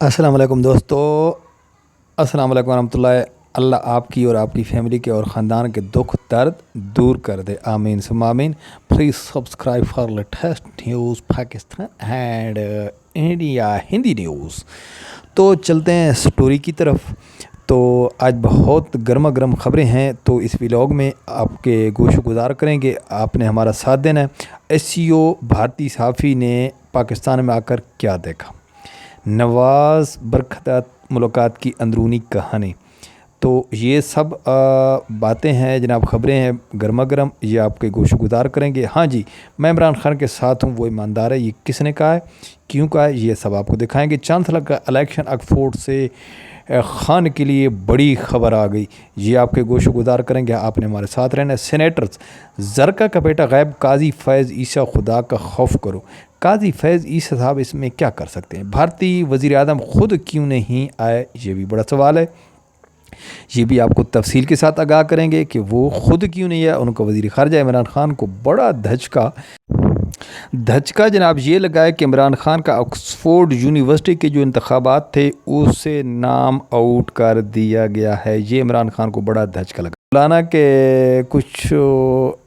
अस्सलाम वालेकुम दोस्तों। अस्सलाम वालेकुम रहमतुल्लाह। अल्लाह आपकी और आपकी फैमिली के और ख़ानदान के दुख दर्द दूर कर दे, आमीन सुम्मा आमीन। Please subscribe for latest news Pakistan and India Hindi news. तो चलते हैं स्टोरी की तरफ। तो आज बहुत गर्मा गर्म ख़बरें हैं, तो इस व्लॉग में आपके गोशुगुजार करेंगे, आपने हमारा साथ देना है। एसईओ भारतीय सहाफ़ी ने पाकिस्तान में आकर क्या देखा, नवाज़ बरख़त मुलाकात की अंदरूनी कहानी। तो ये सब बातें हैं जनाब, ख़बरें हैं गर्मा गर्म, ये आपके गोशुगुजार करेंगे। हाँ जी, मैं इमरान खान के साथ हूँ, वो ईमानदार है। ये किसने कहा है, क्यों कहा है, ये सब आपको दिखाएंगे। चांसलर का इलेक्शन ऑक्सफोर्ड से खान के लिए बड़ी खबर आ गई, ये आपके गोशुगुजार करेंगे, आपने हमारे साथ रहना है। सेनेटर्स जरका का बेटा गायब, काजी फैज़ ईसा खुदा का खौफ करो। काजी फैज़ ईसा साहब इसमें क्या कर सकते हैं, भारतीय वज़ीर आज़म ख़ुद क्यों नहीं आए, ये भी बड़ा सवाल है। ये भी आपको तफसील के साथ आगाह करेंगे कि वो ख़ुद क्यों नहीं है। उनका वज़ीर ख़ारजा इमरान खान को बड़ा धचका जनाब ये लगा है कि इमरान खान का ऑक्सफोर्ड यूनिवर्सिटी के जो इंतखाबात थे उसे नाम आउट कर दिया गया है। ये इमरान खान को बड़ा धचका लगा। मौलाना के कुछ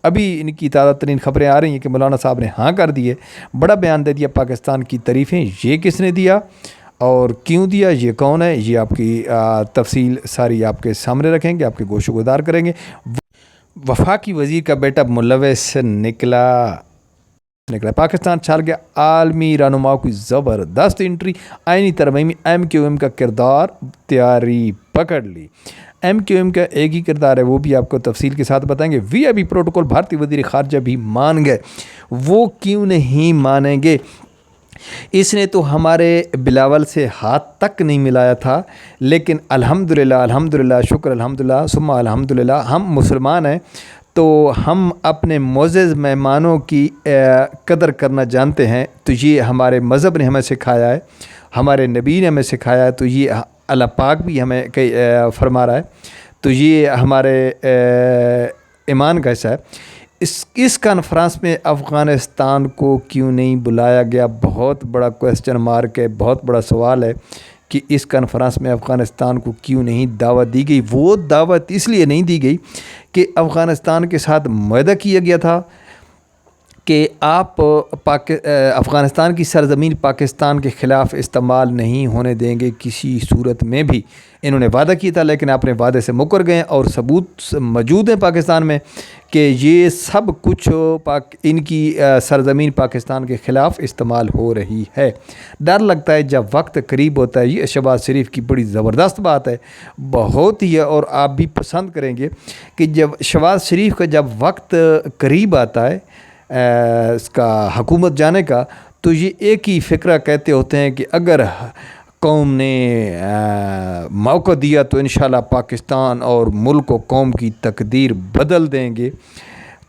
अभी इनकी ताज़ा तरीन ख़बरें आ रही हैं कि मौलाना साहब ने हाँ कर दिए, बड़ा बयान दे दिया, पाकिस्तान की तारीफ़ें। ये किसने दिया और क्यों दिया, ये कौन है, ये आपकी तफसील सारी आपके सामने रखेंगे, आपके गोशुगुजार करेंगे। वफाकी वज़ीर का बेटा मुलव्वस निकला पाकिस्तान छाल गया। आलमी रहनुमाओं की ज़बरदस्त एंट्री, आइनी तरमीम MQM का किरदार तैयारी पकड़ ली। MQM का एक ही किरदार है, वो भी आपको तफसील के साथ बताएंगे। VIP प्रोटोकॉल भारतीय वज़ीर ख़ारजा भी मान गए, वो क्यों नहीं मानेंगे, इसने तो हमारे बिलावल से हाथ तक नहीं मिलाया था। लेकिन अल्हम्दुलिल्लाह अल्हम्दुलिल्लाह शुक्र अल्हम्दुलिल्लाह सुम्मा अल्हम्दुलिल्लाह, हम मुसलमान हैं तो हम अपने मोअज़्ज़ज़ मेहमानों की कदर करना जानते हैं। तो ये हमारे मज़हब ने हमें सिखाया है, हमारे नबी ने हमें सिखाया है, तो ये अल्लाह पाक भी हमें फरमा रहा है। तो ये हमारे ईमान का हिस्सा है। इस कॉन्फ्रेंस में अफ़ग़ानिस्तान को क्यों नहीं बुलाया गया, बहुत बड़ा क्वेश्चन मार्क है, बहुत बड़ा सवाल है कि इस कॉन्फ्रेंस में अफ़ग़ानिस्तान को क्यों नहीं दावत दी गई। वो दावत इसलिए नहीं दी गई कि अफ़ग़ानिस्तान के साथ मुआहदा किया गया था कि आप अफ़ग़ानिस्तान की सरज़मीन पाकिस्तान के ख़िलाफ़ इस्तेमाल नहीं होने देंगे किसी सूरत में भी। इन्होंने वादा किया था, लेकिन अपने वादे से मुकर गए और सबूत मौजूद हैं पाकिस्तान में कि ये सब कुछ इनकी सरज़मीन पाकिस्तान के ख़िलाफ़ इस्तेमाल हो रही है। डर लगता है जब वक्त करीब होता है। ये शहबाज शरीफ की बड़ी ज़बरदस्त बात है, बहुत ही है, और आप भी पसंद करेंगे कि जब शहबाज शरीफ का जब वक्त करीब आता है इसका हुकूमत जाने का, तो ये एक ही फ़िक्रा कहते होते हैं कि अगर कौम ने मौका दिया तो इंशाल्लाह पाकिस्तान और मुल्क व कौम की तकदीर बदल देंगे।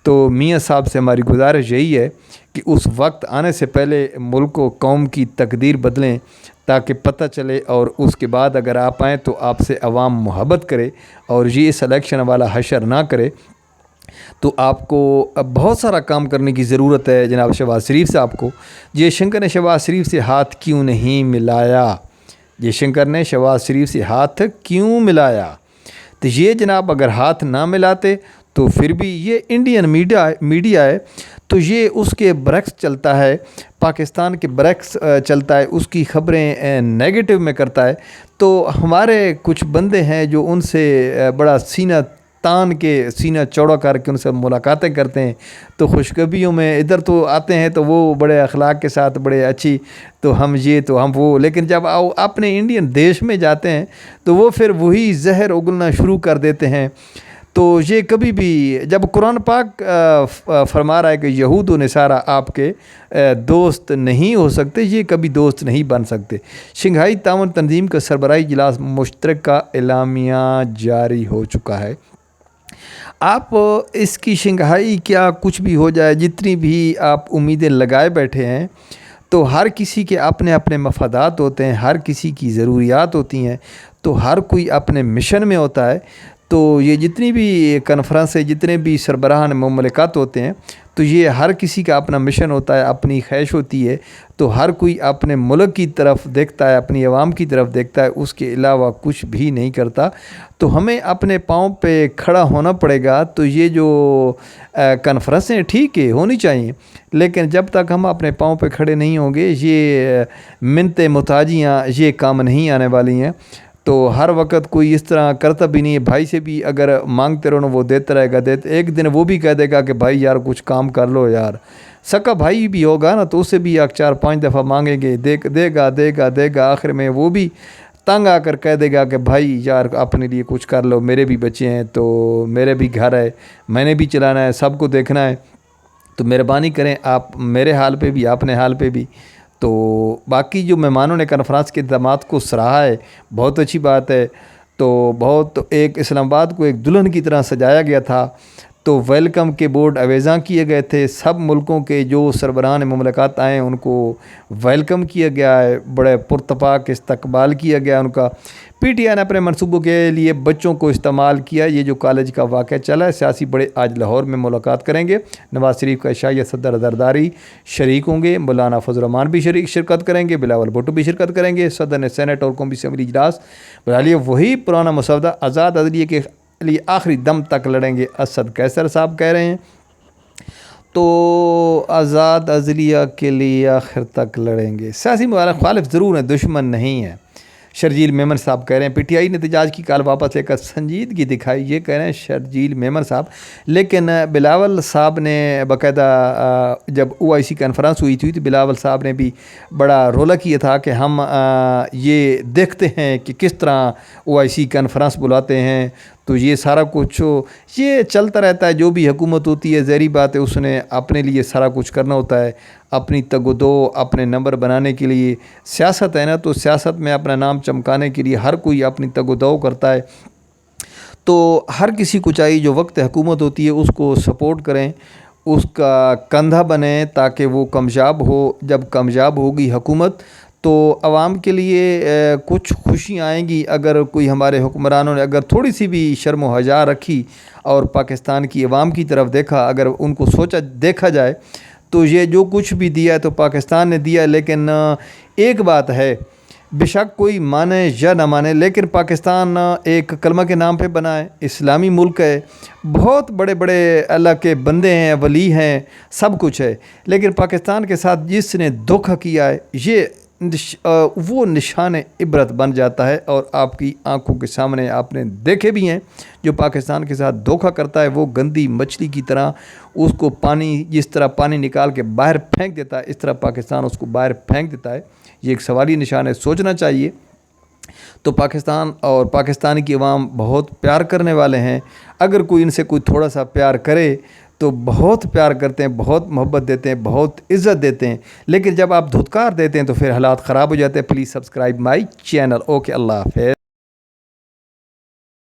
तो मियाँ साहब से हमारी गुजारिश यही है कि उस वक्त आने से पहले मुल्क व कौम की तकदीर बदलें, ताकि पता चले, और उसके बाद अगर आप आएँ तो आपसे अवाम मोहब्बत करे और ये इस इलेक्शन वाला हशर ना करे। तो आपको अब बहुत सारा काम करने की ज़रूरत है जनाब शहबाज शरीफ साहब को। जयशंकर ने शहबाज शरीफ से हाथ क्यों नहीं मिलाया, जयशंकर ने शहबाज शरीफ से हाथ क्यों मिलाया, तो ये जनाब अगर हाथ ना मिलाते तो फिर भी ये इंडियन मीडिया है, तो ये उसके बरक्स चलता है, पाकिस्तान के बरक्स चलता है, उसकी ख़बरें नेगेटिव में करता है। तो हमारे कुछ बंदे हैं जो उनसे बड़ा सीना चौड़ा करके उनसे मुलाकातें करते हैं। तो खुशखबरियों में इधर तो आते हैं तो वो बड़े अखलाक के साथ बड़े अच्छी, तो हम ये तो हम वो, लेकिन जब अपने इंडियन देश में जाते हैं तो वो फिर वही जहर उगलना शुरू कर देते हैं। तो ये कभी भी, जब कुरान पाक फरमा रहा है कि यहूद व नसारा आपके दोस्त नहीं हो सकते, ये कभी दोस्त नहीं बन सकते। शंघाई ताउन तंजीम का सरबराही इजलास मुश्तरका एलामिया जारी हो चुका है। आप इसकी शंघाई क्या कुछ भी हो जाए, जितनी भी आप उम्मीदें लगाए बैठे हैं, तो हर किसी के अपने अपने मफादात होते हैं, हर किसी की ज़रूरियात होती हैं, तो हर कोई अपने मिशन में होता है। تو یہ جتنی بھی کانفرنس ہے، جتنے بھی سربراہان مملکات ہوتے ہیں، تو یہ ہر کسی کا اپنا مشن ہوتا ہے، اپنی خواہش ہوتی ہے، تو ہر کوئی اپنے ملک کی طرف دیکھتا ہے، اپنی عوام کی طرف دیکھتا ہے، اس کے علاوہ کچھ بھی نہیں کرتا۔ تو ہمیں اپنے پاؤں پہ کھڑا ہونا پڑے گا۔ تو یہ جو کانفرنسیں ٹھیک ہے ہونی چاہیے، لیکن جب تک ہم اپنے پاؤں پہ کھڑے نہیں ہوں گے، یہ منتیں محتاجیاں یہ کام نہیں آنے والی ہیں۔ تو ہر وقت کوئی اس طرح کرتا بھی نہیں ہے، بھائی سے بھی اگر مانگتے رہو وہ دیتا رہے گا، ایک دن وہ بھی کہہ دے گا کہ بھائی یار کچھ کام کر لو یار۔ سکا بھائی بھی ہوگا نا، تو اسے بھی 4-5 دفعہ مانگیں گے، دے گا، آخر میں وہ بھی تنگ آ کر کہہ دے گا کہ بھائی یار اپنے لیے کچھ کر لو، میرے بھی بچے ہیں، تو میرے بھی گھر ہے، میں نے بھی چلانا ہے، سب کو دیکھنا ہے، تو مہربانی کریں آپ میرے حال پہ بھی، اپنے حال پہ بھی۔ تو باقی جو مہمانوں نے کانفرنس کے اقدامات کو سراہا ہے، بہت اچھی بات ہے۔ تو بہت ایک اسلام آباد کو ایک دلہن کی طرح سجایا گیا تھا، تو ویلکم کے بورڈ اویزاں کیے گئے تھے، سب ملکوں کے جو سربراہان مملکات آئے ان کو ویلکم کیا گیا ہے، بڑے پرتپاک استقبال کیا گیا ان کا۔ پی ٹی آئی نے اپنے منصوبوں کے لیے بچوں کو استعمال کیا۔ یہ جو کالج کا واقعہ چلا ہے، سیاسی بڑے آج لاہور میں ملاقات کریں گے، نواز شریف کا عشائیہ صدر زرداری شریک ہوں گے، مولانا فضل الرحمان بھی شرکت کریں گے، بلاول بھٹو بھی شرکت کریں گے، صدر نے سینٹ اور قومی اسمبلی اجلاس بنا لیے، وہی پرانا مسودہ آزاد عدلیہ کے لیے آخری دم تک لڑیں گے، اسد قیصر صاحب کہہ رہے ہیں۔ تو آزاد عدلیہ کے لیے آخر تک لڑیں گے، سیاسی مخالف ضرور ہیں، دشمن نہیں ہیں، شرجیل میمن صاحب کہہ رہے ہیں۔ پی ٹی آئی نے احتجاج کی کال واپس لے کر سنجیدگی دکھائی، یہ کہہ رہے ہیں شرجیل میمن صاحب۔ لیکن بلاول صاحب نے باقاعدہ جب OIC کانفرنس ہوئی تھی تو بلاول صاحب نے بھی بڑا رولہ کیا تھا کہ ہم یہ دیکھتے ہیں کہ کس طرح OIC کانفرنس بلاتے ہیں، تو یہ سارا کچھ یہ چلتا رہتا ہے۔ جو بھی حکومت ہوتی ہے ظاہری بات ہے اس نے اپنے لیے سارا کچھ کرنا ہوتا ہے، اپنی تگ و دو، اپنے نمبر بنانے کے لیے۔ سیاست ہے نا، تو سیاست میں اپنا نام چمکانے کے لیے ہر کوئی اپنی تگ و دو کرتا ہے۔ تو ہر کسی کو چاہیے جو وقت حکومت ہوتی ہے اس کو سپورٹ کریں، اس کا کندھا بنیں تاکہ وہ کامیاب ہو۔ جب کامیاب ہوگی حکومت تو عوام کے لیے کچھ خوشیاں آئیں گی۔ اگر کوئی ہمارے حکمرانوں نے اگر تھوڑی سی بھی شرم و حیا رکھی اور پاکستان کی عوام کی طرف دیکھا، اگر ان کو دیکھا جائے تو یہ جو کچھ بھی دیا ہے تو پاکستان نے دیا ہے۔ لیکن ایک بات ہے، بے شک کوئی مانے یا نہ مانے، لیکن پاکستان ایک کلمہ کے نام پہ بنا ہے، اسلامی ملک ہے، بہت بڑے بڑے اللہ کے بندے ہیں، ولی ہیں، سب کچھ ہے، لیکن پاکستان کے ساتھ جس نے دھوکہ کیا ہے یہ وہ نشان عبرت بن جاتا ہے۔ اور آپ کی آنکھوں کے سامنے آپ نے دیکھے بھی ہیں، جو پاکستان کے ساتھ دھوکہ کرتا ہے وہ گندی مچھلی کی طرح اس کو پانی، جس طرح پانی نکال کے باہر پھینک دیتا ہے، اس طرح پاکستان اس کو باہر پھینک دیتا ہے۔ یہ ایک سوالی نشان ہے، سوچنا چاہیے۔ تو پاکستان اور پاکستان کی عوام بہت پیار کرنے والے ہیں، اگر کوئی ان سے کوئی تھوڑا سا پیار کرے تو بہت پیار کرتے ہیں، بہت محبت دیتے ہیں، بہت عزت دیتے ہیں، لیکن جب آپ دھتکار دیتے ہیں تو پھر حالات خراب ہو جاتے ہیں۔ Please subscribe my channel. Okay, Allah حافظ۔